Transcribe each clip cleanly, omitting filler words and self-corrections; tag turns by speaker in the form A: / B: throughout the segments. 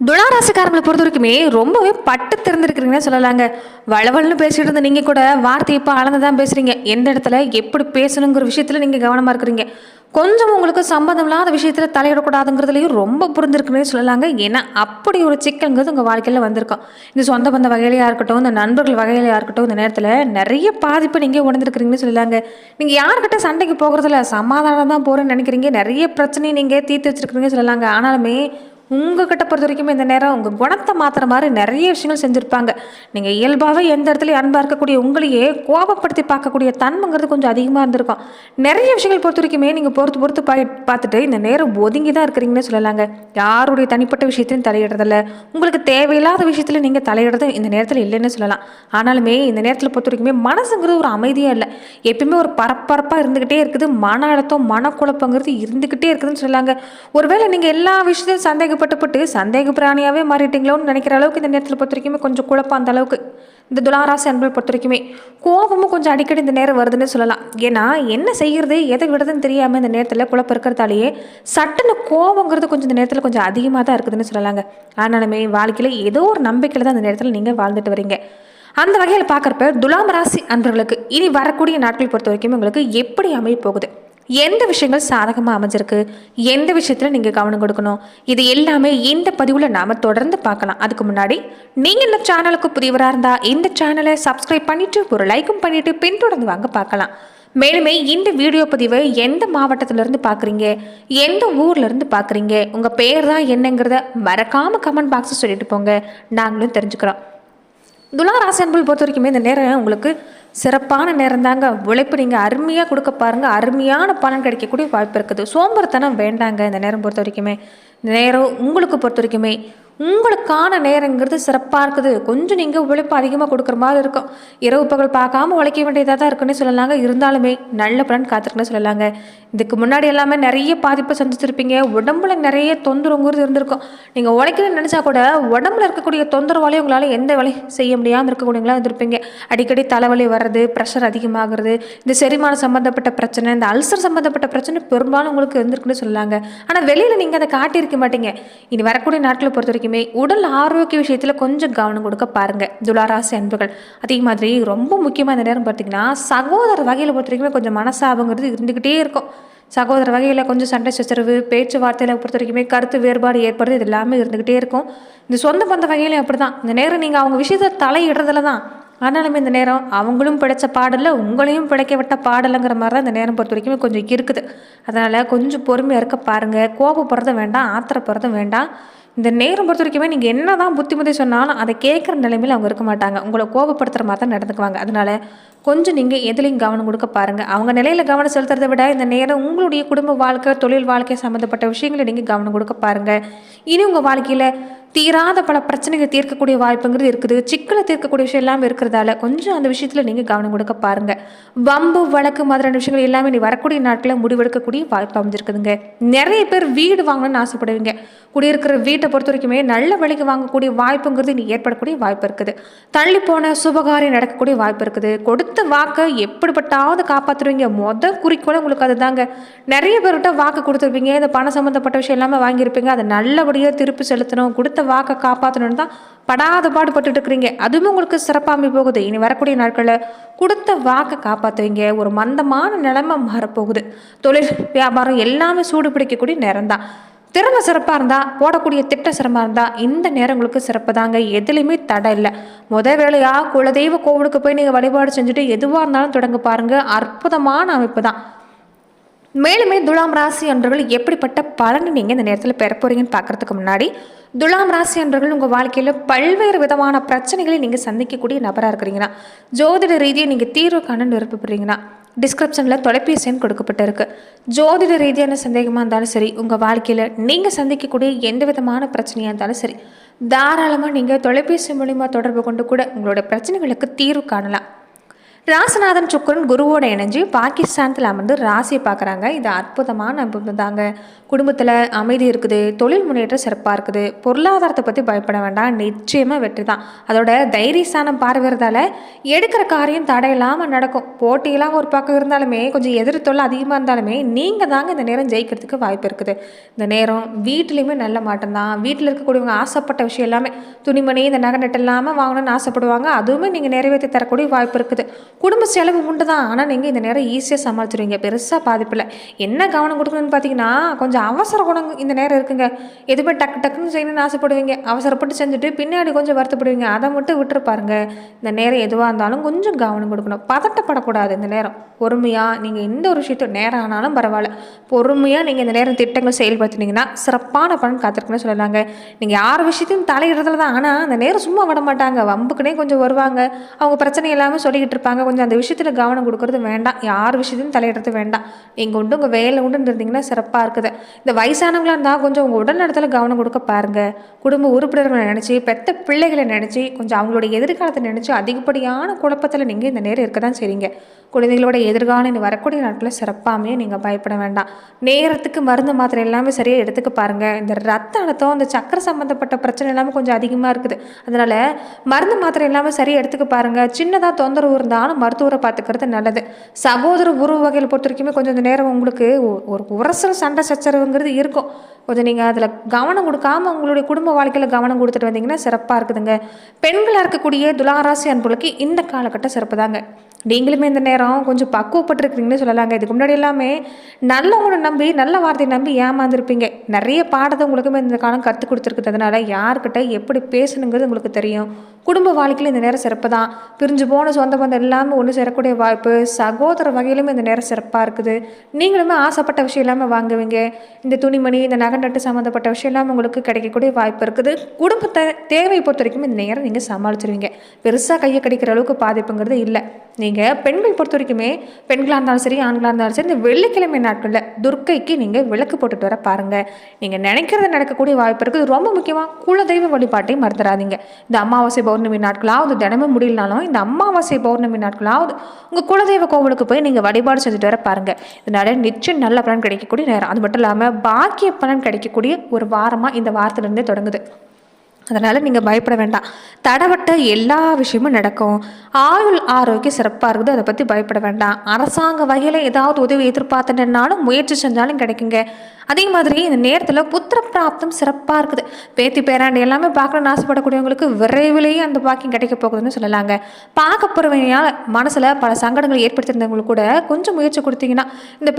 A: துளாராசிக்காரங்களை பொறுத்த வரைக்குமே ரொம்பவே பட்டு திறந்திருக்கிறீங்கன்னு சொல்லலாங்க. வளவல்னு பேசிட்டு இருந்த நீங்க கூட வார்த்தை இப்போ அளந்து தான் பேசுறீங்க. எந்த இடத்துல எப்படி பேசணுங்கிற விஷயத்துல நீங்க கவனமா இருக்கிறீங்க. கொஞ்சம் உங்களுக்கு சம்பந்தம் இல்லாத விஷயத்துல தலையிடக்கூடாதுங்கிறதுலையும் ரொம்ப புரிஞ்சிருக்குன்னே சொல்லலாங்க. ஏன்னா அப்படி ஒரு சிக்கல்ங்கிறது உங்க வாழ்க்கையில வந்திருக்கும். இந்த சொந்த பந்த வகையிலையா இருக்கட்டும், இந்த நண்பர்கள் வகையிலையா இருக்கட்டும், இந்த நேரத்துல நிறைய பாதிப்பு நீங்க உணர்ந்திருக்கிறீங்கன்னு சொல்லலாங்க. நீங்க யார்கிட்ட சண்டைக்கு போகிறதுல சமாதானம் தான் போறேன்னு நினைக்கிறீங்க. நிறைய பிரச்சனையை நீங்க தீர்த்து வச்சிருக்கிறீங்கன்னு சொல்லலாங்க. ஆனாலுமே உங்ககிட்ட பொறுத்த வரைக்குமே இந்த நேரம் உங்கள் குணத்தை மாற்றுற மாதிரி நிறைய விஷயங்கள் செஞ்சுருப்பாங்க. நீங்கள் இயல்பாகவே எந்த இடத்துலையும் அன்பாக இருக்கக்கூடிய உங்களையே கோபப்படுத்தி பார்க்கக்கூடிய தன்மைங்கிறது கொஞ்சம் அதிகமாக இருந்திருக்கும். நிறைய விஷயங்கள் பொறுத்த வரைக்குமே நீங்கள் பொறுத்து பொறுத்து பார்த்துட்டு இந்த நேரம் ஒதுங்கி தான் இருக்கிறீங்கன்னு சொல்லலாங்க. யாருடைய தனிப்பட்ட விஷயத்தையும் தலையிடுறதில்ல. உங்களுக்கு தேவையில்லாத விஷயத்தில் நீங்கள் தலையிடுறது இந்த நேரத்தில் இல்லைன்னு சொல்லலாம். ஆனாலுமே இந்த நேரத்தில் பொறுத்த வரைக்குமே மனசுங்கிறது ஒரு அமைதியாக இல்லை. எப்பயுமே ஒரு பரபரப்பாக இருந்துக்கிட்டே இருக்குது. மன அழுத்தம் மனக்குழப்பங்கிறது இருந்துக்கிட்டே இருக்குதுன்னு சொல்லாங்க. ஒருவேளை நீங்கள் எல்லா விஷயத்தையும் சந்தேகப்பட்டு சந்தேக பிராணியாகவே மாறிட்டீங்களோன்னு நினைக்கிற அளவுக்கு இந்த நேரத்தில் பொறுத்த வரைக்குமே கொஞ்சம் குழப்பம். அந்த அளவுக்கு இந்த துளாராசி அன்பை பொறுத்த வரைக்குமே கோபமும் கொஞ்சம் அடிக்கடி இந்த நேரம் வருதுன்னு சொல்லலாம். ஏன்னா என்ன செய்கிறது எதை விடுறதுன்னு தெரியாமல் இந்த நேரத்தில் குழப்பம் இருக்கிறதாலேயே சட்டுன்னு கோபங்கிறது கொஞ்சம் இந்த நேரத்தில் கொஞ்சம் அதிகமாக தான் இருக்குதுன்னு சொல்லலாங்க. ஆனாலுமே வாழ்க்கையில் ஏதோ ஒரு நம்பிக்கையில் தான் இந்த நேரத்தில் நீங்கள் வாழ்ந்துட்டு வரீங்க. அந்த வகையில் பார்க்குறப்ப துலாம் ராசி அன்பர்களுக்கு இனி வரக்கூடிய நாட்கள் பொறுத்த வரைக்கும் உங்களுக்கு எப்படி அமைய போகுது, எந்த விஷயங்கள் சாதகமாக அமைஞ்சிருக்கு, எந்த விஷயத்தில் நீங்கள் கவனம் கொடுக்கணும், இது எல்லாமே இந்த பதிவில் நாம் தொடர்ந்து பார்க்கலாம். அதுக்கு முன்னாடி நீங்கள் இந்த சேனலுக்கு புதியவராக இருந்தால் இந்த சேனலை சப்ஸ்கிரைப் பண்ணிவிட்டு ஒரு லைக்கும் பண்ணிவிட்டு பின்தொடர்ந்து வாங்க பார்க்கலாம். மேலுமே இந்த வீடியோ பதிவை எந்த மாவட்டத்திலேருந்து பார்க்குறீங்க, எந்த ஊர்லேருந்து பார்க்குறீங்க, உங்கள் பேர் தான் என்னங்கிறத மறக்காமல் கமெண்ட் பாக்ஸை சொல்லிட்டு போங்க, நாங்களும் தெரிஞ்சுக்கிறோம். துளாராசி அன்பர்கள் பொறுத்த வரைக்குமே இந்த நேரம் உங்களுக்கு சிறப்பான நேரம் தாங்க. உழைப்பு நீங்கள் அருமையாக கொடுக்க பாருங்கள், அருமையான பலன் கிடைக்கக்கூடிய வாய்ப்பு இருக்குது. சோம்பேறித்தனம் வேண்டாங்க. இந்த நேரம் பொறுத்த வரைக்குமே இந்த நேரம் உங்களுக்கு பொறுத்த வரைக்குமே உங்களுக்கான நேரங்கிறது சிறப்பாக இருக்குது. கொஞ்சம் நீங்கள் உழைப்பு அதிகமாக கொடுக்குற மாதிரி இருக்கும். இரவு பகல் பார்க்காம உழைக்க வேண்டியதாக தான் இருக்குன்னு சொல்லலாங்க. இருந்தாலுமே நல்ல பலன் காத்திருக்குன்னு சொல்லலாங்க. இதுக்கு முன்னாடி எல்லாமே நிறைய பாதிப்பை சந்திச்சிருப்பீங்க. உடம்புல நிறைய தொந்தரவுங்கிறது இருந்திருக்கும். நீங்கள் உழைக்கணும்னு நினச்சா கூட உடம்புல இருக்கக்கூடிய தொந்தரவாலையும் உங்களால் எந்த வேலையும் செய்ய முடியாமல் இருக்கக்கூடியவங்களா இருந்திருப்பீங்க. அடிக்கடி தலைவலி வர்றது, ப்ரெஷர் அதிகமாகிறது, இந்த செரிமானம் சம்மந்தப்பட்ட பிரச்சனை, இந்த அல்சர் சம்மந்தப்பட்ட பிரச்சனை பெரும்பாலும் உங்களுக்கு இருந்திருக்குன்னு சொல்லலாங்க. ஆனால் வெளியில் நீங்கள் அதை காட்டியிருக்க மாட்டீங்க. இனி வரக்கூடிய நாட்களை பொறுத்த வரைக்கும் உடல் ஆரோக்கிய விஷயத்துல கொஞ்சம் கவனம் கொடுக்க பாருங்க துளாராசி அன்புகள். அதே மாதிரி ரொம்ப முக்கியமா இந்த நேரம் பார்த்தீங்கன்னா சகோதர வகையில பொறுத்த வரைக்குமே கொஞ்சம் மனசாபங்கிறது இருந்துகிட்டே இருக்கும். சகோதர வகையில கொஞ்சம் சண்டை சச்சரவு, பேச்சுவார்த்தையில பொறுத்த வரைக்குமே கருத்து வேறுபாடு ஏற்படுறது, இது எல்லாமே இருந்துகிட்டே இருக்கும். இந்த சொந்த பந்த வகையில அப்படிதான். இந்த நேரம் நீங்க அவங்க விஷயத்த தலையிடுறதுல தான். ஆனாலுமே இந்த நேரம் அவங்களும் பிழைச்ச பாடல, உங்களையும் பிழைக்க விட்ட பாடலைங்கிற மாதிரி தான் இந்த நேரம் பொறுத்த வரைக்குமே கொஞ்சம் இருக்குது. அதனால கொஞ்சம் பொறுமையாக இருக்க பாருங்க. கோபப்படுறதும் வேண்டாம், ஆத்திரப்படுறதும் வேண்டாம். இந்த நேரம் பொறுத்த வரைக்குமே நீங்கள் என்ன தான் புத்திமதி சொன்னாலும் அதை கேட்குற நிலைமையில் அவங்க இருக்க மாட்டாங்க. உங்களை கோபப்படுத்துகிற மாதிரி தான் நடந்துக்குவாங்க. அதனால கொஞ்சம் நீங்கள் எதுலையும் கவனம் கொடுக்க பாருங்கள். அவங்க நிலையில் கவனம் செலுத்துறதை விட இந்த நேரம் உங்களுடைய குடும்ப வாழ்க்கை, தொழில் வாழ்க்கை சம்மந்தப்பட்ட விஷயங்களை நீங்கள் கவனம் கொடுக்க பாருங்கள். இனி உங்கள் வாழ்க்கையில் தீராத பல பிரச்சனைகள் தீர்க்கக்கூடிய வாய்ப்புங்கிறது இருக்குது. சிக்கலை தீர்க்கக்கூடிய விஷயம் எல்லாமே இருக்கிறதால கொஞ்சம் அந்த விஷயத்தில் நீங்கள் கவனம் கொடுக்க பாருங்கள். வம்பு வழக்கு மாதிரியான விஷயங்கள் எல்லாமே நீ வரக்கூடிய நாட்களில் முடிவெடுக்கக்கூடிய வாய்ப்பு அமைஞ்சிருக்குதுங்க. நிறைய பேர் வீடு வாங்கணும்னு ஆசைப்படுவீங்க. குடியிருக்கிற வீட்டை பொறுத்த வரைக்குமே நல்ல விலைக்கு வாங்கக்கூடிய வாய்ப்புங்கிறது நீ ஏற்படக்கூடிய வாய்ப்பு இருக்குது. தள்ளி போன சுபகாரியம் நடக்கக்கூடிய வாய்ப்பு இருக்குது. கொடுத்த வாக்கை எப்படிப்பட்டாவது காப்பாற்றுவீங்க. குறிக்கோளை உங்களுக்கு அதுதாங்க. நிறைய பேர்கிட்ட வாக்கு கொடுத்துருப்பீங்க. இந்த பணம் சம்மந்தப்பட்ட விஷயம் எல்லாமே வாங்கியிருப்பீங்க. அதை நல்லபடியாக திருப்பி செலுத்தணும், கொடுத்த வாக்கை காப்பாற்றணும்னு தான் படாத பாடுபட்டு இருக்கிறீங்க. அதுவும் உங்களுக்கு சிறப்பாக போகுது. இனி வரக்கூடிய நாட்களில் கொடுத்த வாக்கை காப்பாற்றுவீங்க. ஒரு மந்தமான நிலைமை மாறப்போகுது. தொழில் வியாபாரம் எல்லாமே சூடு பிடிக்கக்கூடிய நேரம் தான். திறமை சிறப்பாக இருந்தால், போடக்கூடிய திட்ட சிறப்பாக இருந்தால் இந்த நேரம் உங்களுக்கு சிறப்பு தாங்க. எதுலையுமே தடை இல்லை. வேலையாக குலதெய்வ கோவிலுக்கு போய் நீங்கள் வழிபாடு செஞ்சுட்டு எதுவாக இருந்தாலும் தொடங்க பாருங்கள். அற்புதமான அமைப்பு தான். மேலுமே துலாம் ராசி அன்பர்கள் எப்படிப்பட்ட பலனை நீங்கள் இந்த நேரத்தில் பெற போறீங்கன்னு பார்க்கறதுக்கு முன்னாடி, துலாம் ராசி அன்பர்கள் உங்கள் வாழ்க்கையில் பல்வேறு விதமான பிரச்சனைகளை நீங்கள் சந்திக்கக்கூடிய நபராக இருக்கிறீங்கன்னா, ஜோதிட ரீதியாக நீங்கள் தீர்வு காண விருப்பப்படுறீங்கன்னா டிஸ்கிரிப்ஷனில் தொலைபேசி எண் கொடுக்கப்பட்டிருக்கு. ஜோதிட ரீதியான சந்தேகமாக இருந்தாலும் சரி, உங்கள் வாழ்க்கையில் நீங்கள் சந்திக்கக்கூடிய எந்த விதமான பிரச்சனையாக இருந்தாலும் சரி, தாராளமாக நீங்கள் தொலைபேசி மூலிமா தொடர்பு கொண்டு கூட உங்களோட பிரச்சனைகளுக்கு தீர்வு காணலாம். ராசிநாதன் சுக்கிரன் குருவோட இணைஞ்சு பாகிஸ்தானத்தில் அமர்ந்து ராசியை பார்க்குறாங்க. இது அற்புதமான அற்புதம் தாங்க. குடும்பத்தில் அமைதி இருக்குது, தொழில் முன்னேற்றம் சிறப்பாக இருக்குது, பொருளாதாரத்தை பற்றி பயப்பட வேண்டாம், நிச்சயமாக வெற்றி தான். அதோட தைரியஸ்தானம் பார்வைறதால எடுக்கிற காரியம் தடையில்லாமல் நடக்கும். போட்டியெல்லாம் ஒரு பக்கம் இருந்தாலுமே கொஞ்சம் எதிர் தொல்லை அதிகமாக இருந்தாலுமே நீங்கள் தாங்க இந்த நேரம் ஜெயிக்கிறதுக்கு வாய்ப்பு இருக்குது. இந்த நேரம் வீட்லேயுமே நல்ல மாட்டம் தான். வீட்டில் இருக்கக்கூடியவங்க ஆசைப்பட்ட விஷயம் எல்லாமே துணிமணி இந்த நகை நட்டு இல்லாமல் வாங்கணும்னு ஆசைப்படுவாங்க. அதுவுமே நீங்கள் நிறைவேற்றி தரக்கூடிய வாய்ப்பு இருக்குது. குடும்ப செலவு உண்டு தான், ஆனால் நீங்கள் இந்த நேரம் ஈஸியாக சமாளிச்சிருவீங்க, பெருசாக பாதிப்பில்லை. என்ன கவனம் கொடுக்கணும்னு பார்த்தீங்கன்னா கொஞ்சம் அவசர குணம் இந்த நேரம் இருக்குங்க. எதுவுமே டக்கு டக்குன்னு செய்யணும்னு ஆசைப்படுவீங்க, அவசரப்பட்டு செஞ்சுட்டு பின்னாடி கொஞ்சம் வருத்தப்படுவீங்க. அதை மட்டும் விட்டுருப்பாருங்க. இந்த நேரம் எதுவாக இருந்தாலும் கொஞ்சம் கவனம் கொடுக்கணும், பதட்டப்படக்கூடாது. இந்த நேரம் பொறுமையாக நீங்கள் எந்த ஒரு விஷயத்தையும் நேரம் ஆனாலும் பரவாயில்ல, பொறுமையாக நீங்கள் இந்த நேரம் திட்டங்கள் செயல்படுத்தினீங்கன்னா சிறப்பான பலன் காத்திருக்குன்னு சொல்லலாங்க. நீங்கள் யார் விஷயத்தையும் தலையிடுறதுல தான், ஆனால் அந்த நேரம் சும்மா விட மாட்டாங்க, வம்புக்குனே கொஞ்சம் வருவாங்க. அவங்க பிரச்சனை எல்லாமே சொல்லிக்கிட்டு இருப்பாங்க. கொஞ்சம் அந்த விஷயத்தில் கவனம் கொடுக்கறது வேண்டாம், யார் விஷயத்தையும் தலையிடுறது வேண்டாம். நீங்கள் உண்டு உங்கள் வேலை உண்டுன்னு இருந்தீங்கன்னா சிறப்பாக இருக்குது. இந்த வயசானவங்களாக இருந்தால் கொஞ்சம் உங்கள் உடல் நலத்தில் கவனம் கொடுக்க பாருங்கள். குடும்ப உறுப்பினர்களை நினச்சி, பெத்த பிள்ளைகளை நினச்சி, கொஞ்சம் அவங்களுடைய எதிர்காலத்தை நினச்சி அதிகப்படியான குழப்பத்தில் நீங்கள் இந்த நேரம் இருக்க தான் செய்றீங்க. குழந்தைகளோட எதிர்காலம் இந்த வரக்கூடிய நாட்களில் சிறப்பாமே நீங்கள் பயப்பட வேண்டாம். நேரத்துக்கு மருந்து மாத்திரை எல்லாமே சரியாக எடுத்துக்க பாருங்கள். இந்த ரத்த அழுத்தம், இந்த சக்கரை சம்மந்தப்பட்ட பிரச்சனை எல்லாமே கொஞ்சம் அதிகமாக இருக்குது. அதனால் மருந்து மாத்திரை எல்லாமே சரியாக எடுத்துக்க பாருங்கள். சின்னதாக தொந்தரவு இருந்தாலும் மருத்துவரை பார்த்துக்கிறது நல்லது. சகோதர உறவு வகையில் பொறுத்த வரைக்குமே கொஞ்சம் இந்த நேரம் உங்களுக்கு ஒரு உரசல் சண்டை சச்சரவுங்கிறது இருக்கும். கொஞ்சம் நீங்கள் அதில் கவனம் கொடுக்காமல் உங்களுடைய குடும்ப வாழ்க்கையில் கவனம் கொடுத்துட்டு வந்தீங்கன்னா சிறப்பாக இருக்குதுங்க. பெண்களாக இருக்கக்கூடிய துளாராசி அன்புகளுக்கு இந்த காலகட்டம் சிறப்பு தாங்க. நீங்களுமே இந்த நேரம் கொஞ்சம் பக்குவப்பட்டுருக்கீங்கன்னு சொல்லலாங்க. இதுக்கு முன்னாடி எல்லாமே நல்லவங்களை நம்பி, நல்ல வார்த்தையை நம்பி ஏமாந்துருப்பீங்க. நிறைய பாடத்தை உங்களுக்குமே இந்த காலம் கற்றுக் கொடுத்துருக்குறதுனால யார்கிட்ட எப்படி பேசணுங்கிறது உங்களுக்கு தெரியும். குடும்ப வாழ்க்கையில் இந்த நேரம் சிறப்பு தான். பிரிஞ்சு போன சொந்த பந்தம் எல்லாமே ஒன்று சேரக்கூடிய வாய்ப்பு. சகோதர வகையிலுமே இந்த நேரம் சிறப்பாக இருக்குது. நீங்களுமே ஆசைப்பட்ட விஷயம் எல்லாமே வாங்குவீங்க. இந்த துணிமணி, இந்த நகை நட்டு சம்மந்தப்பட்ட விஷயம் எல்லாமே உங்களுக்கு கிடைக்கக்கூடிய வாய்ப்பு இருக்குது. குடும்பத்தை தேவை பொறுத்த வரைக்கும் இந்த நேரம் நீங்கள் சமாளிச்சிருவீங்க. பெருசாக கையை கடிக்கிற அளவுக்கு பாதிப்புங்கிறது இல்லை. நீங்கள் பெண்கள் பொறுத்த வரைக்குமே, பெண்களாக இருந்தாலும் சரி ஆண்களாக இருந்தாலும் சரி, இந்த வெள்ளிக்கிழமை நாட்களில் துர்க்கைக்கு நீங்கள் விளக்கு போட்டுட்டு வர பாருங்கள். நீங்கள் நினைக்கிறது நடக்கக்கூடிய வாய்ப்பு இருக்குது. ரொம்ப முக்கியமாக குலதெய்வ வழிபாட்டையும் மறந்துடாதீங்க. இந்த அமாவாசை பௌர்ணமி நாட்களாவது தினமும் முடியலனாலும் இந்த அமாவாசை பௌர்ணமி நாட்களாவது உங்கள் குலதெய்வ கோவிலுக்கு போய் நீங்கள் வழிபாடு செஞ்சுட்டு வர பாருங்கள். இதனால நிச்சயம் நல்ல பலன் கிடைக்கக்கூடிய நேரம். அது மட்டும் இல்லாமல் பாக்கிய பலன் கிடைக்கக்கூடிய ஒரு வாரமாக இந்த வாரத்திலிருந்தே தொடங்குது. அதனால் நீங்கள் பயப்பட வேண்டாம். தடவட்ட எல்லா விஷயமும் நடக்கும். ஆயுள் ஆரோக்கியம் சிறப்பாக இருக்குது, அதை பற்றி பயப்பட வேண்டாம். அரசாங்க வகையில் ஏதாவது உதவி எதிர்பார்த்துனாலும் முயற்சி செஞ்சாலும் கிடைக்குங்க. அதே மாதிரி இந்த நேரத்தில் புத்திர பிராப்தம் சிறப்பாக இருக்குது. பேத்தி பேராண்டி எல்லாமே பார்க்கணும்னு ஆசைப்படக்கூடியவங்களுக்கு விரைவிலேயே அந்த பாக்கியம் கிடைக்க போகுதுன்னு சொல்லலாங்க. பார்க்க போகிறவங்களால் மனசில் பல சங்கடங்கள் ஏற்படுத்தியிருந்தவங்களுக்கு கூட கொஞ்சம் முயற்சி கொடுத்தீங்கன்னா இந்த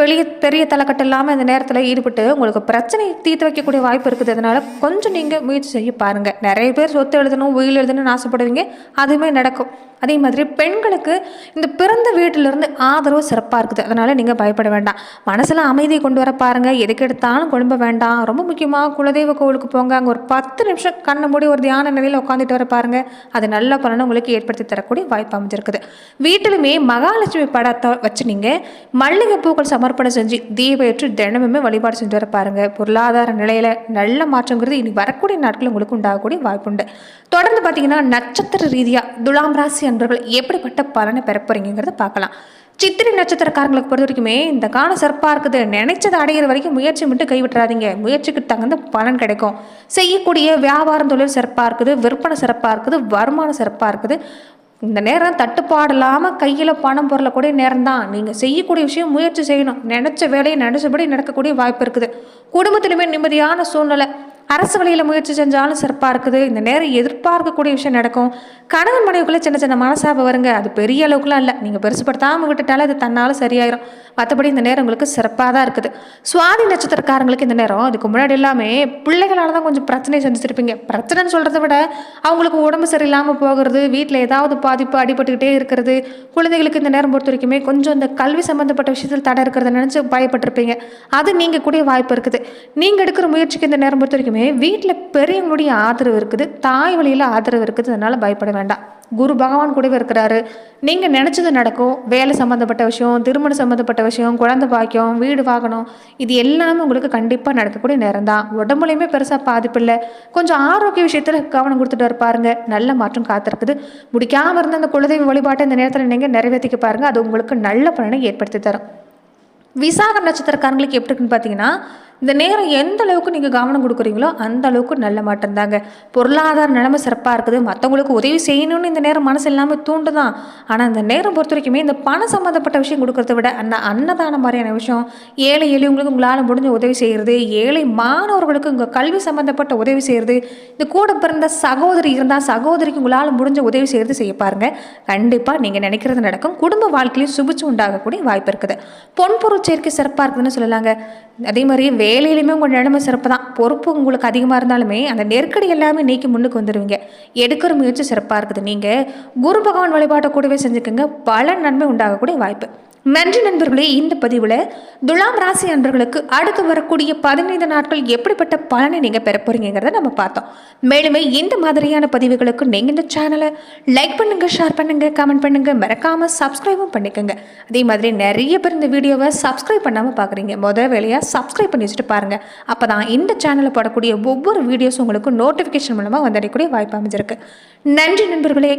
A: பெரிய தலைக்கட்டு இல்லாமல் இந்த நேரத்தில் ஈடுபட்டு உங்களுக்கு பிரச்சனை தீர்த்து வைக்கக்கூடிய வாய்ப்பு இருக்குது. அதனால் கொஞ்சம் நீங்கள் முயற்சி செய்ய பாருங்கள். நிறைய பேர் சொத்து எழுதணும், உயில் எழுதணும்னு ஆசைப்படுவீங்க, அதுவுமே நடக்கும். அதே மாதிரி பெண்களுக்கு இந்த பிறந்த வீட்டிலிருந்து ஆதரவு சிறப்பாக இருக்குது. அதனால் நீங்கள் பயப்பட வேண்டாம். மனசில் அமைதியை கொண்டு வர பாருங்கள். எதுக்கு எடுத்தாலும் குழம்ப வேண்டாம். ரொம்ப முக்கியமாக குலதெய்வ கோவிலுக்கு போங்க. அங்கே ஒரு 10 நிமிஷம் கண்ணை மூடி ஒரு தியான நிலையில் உட்காந்துட்டு வர பாருங்கள். அது நல்ல பலனை உங்களுக்கு ஏற்படுத்தி தரக்கூடிய வாய்ப்பு அமைஞ்சிருக்குது. வீட்டிலுமே மகாலட்சுமி படத்தை வச்சு நீங்கள் மல்லிகை பூக்கள் சமர்ப்பணம் செஞ்சு தீபேற்று தினமுமே வழிபாடு செஞ்சு வர பாருங்கள். பொருளாதார நிலையில் நல்ல மாற்றங்கிறது இனி வரக்கூடிய நாட்கள் உங்களுக்கு உண்டாகக்கூடிய வாய்ப்புண்டு. தொடர்ந்து பார்த்தீங்கன்னா நட்சத்திர ரீதியாக துலாம் ராசி அன்பர்கள் எப்படிப்பட்ட பலனை பெற போறீங்கிறத பார்க்கலாம். சித்திரை நட்சத்திரக்காரங்களுக்கு பொறுத்த வரைக்குமே இந்த காலம் சிறப்பாக இருக்குது. நினைச்சதை அடையிற வரைக்கும் முயற்சி மட்டும் கைவிட்டுறாதீங்க. முயற்சிக்கு தகுந்த பலன் கிடைக்கும். செய்யக்கூடிய வியாபாரம் தொழில் சிறப்பாக இருக்குது, விற்பனை சிறப்பாக இருக்குது, வருமானம் சிறப்பாக இருக்குது. இந்த நேரம் தட்டுப்பாடு இல்லாமல் கையில் பணம் பொருளக்கூடிய நேரம் தான். நீங்கள் செய்யக்கூடிய விஷயம் முயற்சி செய்யணும். நினச்ச வேலையை நினச்சபடி நடக்கக்கூடிய வாய்ப்பு இருக்குது. குடும்பத்திலுமே நிம்மதியான சூழ்நிலை. அரசு வழியில் முயற்சி செஞ்சாலும் சிறப்பாக இருக்குது. இந்த நேரம் எதிர்பார்க்கக்கூடிய விஷயம் நடக்கும். கணவன் மனைவிக்குள்ளே சின்ன சின்ன மனசாபம் வருங்க. அது பெரிய அளவுக்குலாம் இல்லை. நீங்கள் பெருசுப்படுத்தாமல் விட்டுட்டாலும் அது தன்னால் சரியாயிரும். மற்றபடி இந்த நேரம் உங்களுக்கு சிறப்பாக தான் இருக்குது. சுவாதி நட்சத்திரக்காரங்களுக்கு இந்த நேரம் அதுக்கு முன்னாடி எல்லாமே பிள்ளைகளால் தான் கொஞ்சம் பிரச்சனை செஞ்சுருப்பீங்க. பிரச்சனைன்னு சொல்கிறத விட அவங்களுக்கு உடம்பு சரியில்லாமல் போகிறது, வீட்டில் ஏதாவது பாதிப்பு அடிபட்டுக்கிட்டே இருக்கிறது. குழந்தைகளுக்கு இந்த நேரம் பொறுத்த வரைக்குமே கொஞ்சம் இந்த கல்வி சம்மந்தப்பட்ட விஷயத்தில் தடை இருக்கிறத நினச்சி பயப்பட்டிருப்பீங்க. அது நீங்கள் கூடிய வாய்ப்பு இருக்குது. நீங்கள் எடுக்கிற முயற்சிக்கு இந்த நேரம் பொறுத்த வரைக்குமே வீட்டில் பெரியவங்களுடைய ஆதரவு இருக்குது, தாய் வழியில் ஆதரவு இருக்குது. அதனால் பயப்பட வேண்டாம். குரு பகவான் கூடவே இருக்கிறாரு. நீங்கள் நினச்சது நடக்கும். வேலை சம்மந்தப்பட்ட விஷயம், திருமணம் சம்மந்தப்பட்ட விஷயம், குழந்தை பாக்கியம், வீடு வாங்கணும், இது எல்லாமே உங்களுக்கு கண்டிப்பாக நடக்கக்கூடிய நேரம் தான். உடம்புலையுமே பெருசாக பாதிப்பு இல்லை. கொஞ்சம் ஆரோக்கிய விஷயத்தில் கவனம் கொடுத்துட்டு இருப்பாருங்க. நல்ல மாற்றம் காத்திருக்குது. முடிக்காமல் இருந்த அந்த குலதெய்வ வழிபாட்டை இந்த நேரத்தில் நீங்கள் நிறைவேற்றிக்க பாருங்கள். அது உங்களுக்கு நல்ல பலனை ஏற்படுத்தி தரும். விசாக நட்சத்திரக்காரங்களுக்கு எப்படி இருக்குன்னு பார்த்தீங்கன்னா, இந்த நேரம் எந்த அளவுக்கு நீங்கள் கவனம் கொடுக்குறீங்களோ அந்த அளவுக்கு நல்ல மாற்றம் தாங்க. பொருளாதார நிலைமை சிறப்பாக இருக்குது. மற்றவங்களுக்கு உதவி செய்யணும்னு இந்த நேரம் மனசு இல்லாமல் தூண்டுதான். ஆனால் இந்த நேரம் பொறுத்த வரைக்குமே இந்த பணம் சம்மந்தப்பட்ட விஷயம் கொடுக்கறத விட அந்த அன்னதான மாதிரியான விஷயம், ஏழை எளியவங்களுக்கு உங்களால் முடிஞ்ச உதவி செய்கிறது, ஏழை மாணவர்களுக்கு உங்கள் கல்வி சம்மந்தப்பட்ட உதவி செய்கிறது, இந்த கூட பிறந்த சகோதரி இருந்தால் சகோதரிக்கு உங்களால் முடிஞ்ச உதவி செய்கிறது செய்ய பாருங்கள். கண்டிப்பாக நீங்கள் நினைக்கிறது நடக்கும். குடும்ப வாழ்க்கையிலையும் சுபிச்சு உண்டாகக்கூடிய வாய்ப்பு இருக்குது. பொன்பொருள் சேர்க்கை சிறப்பாக இருக்குதுன்னு சொல்லலாங்க. அதே மாதிரி வேலையிலுமே உங்கள் நிலைமை சிறப்பு தான். பொறுப்பு உங்களுக்கு அதிகமாக இருந்தாலுமே அந்த நெருக்கடி எல்லாமே நீக்கி முன்னுக்கு வந்துடுவீங்க. எடுக்கிற முயற்சி சிறப்பாக இருக்குது. நீங்கள் குரு பகவான் வழிபாட்டை கூடவே செஞ்சுக்கோங்க. பல நன்மை உண்டாகக்கூடிய வாய்ப்பு. நன்றி நண்பர்களே. இந்த பதிவில் துலாம் ராசி நண்பர்களுக்கு அடுத்து வரக்கூடிய 15 நாட்கள் எப்படிப்பட்ட பலனை நீங்கள் பெற போறீங்கிறத நம்ம பார்த்தோம். மேலுமே இந்த மாதிரியான பதிவுகளுக்கு நீங்கள் இந்த சேனலை லைக் பண்ணுங்கள், ஷேர் பண்ணுங்கள், கமெண்ட் பண்ணுங்கள், மறக்காமல் சப்ஸ்கிரைபும் பண்ணிக்கோங்க. அதே மாதிரி நிறைய பேர் இந்த வீடியோவை சப்ஸ்கிரைப் பண்ணாமல் பார்க்குறீங்க. முதல் வேலையாக சப்ஸ்கிரைப் பண்ணி வச்சுட்டு பாருங்கள். அப்போ தான் இந்த சேனலில் போடக்கூடிய ஒவ்வொரு வீடியோஸும் உங்களுக்கு நோட்டிஃபிகேஷன் மூலமாக வந்தடையக்கூடிய வாய்ப்பு அமைஞ்சிருக்கு. நன்றி நண்பர்களே.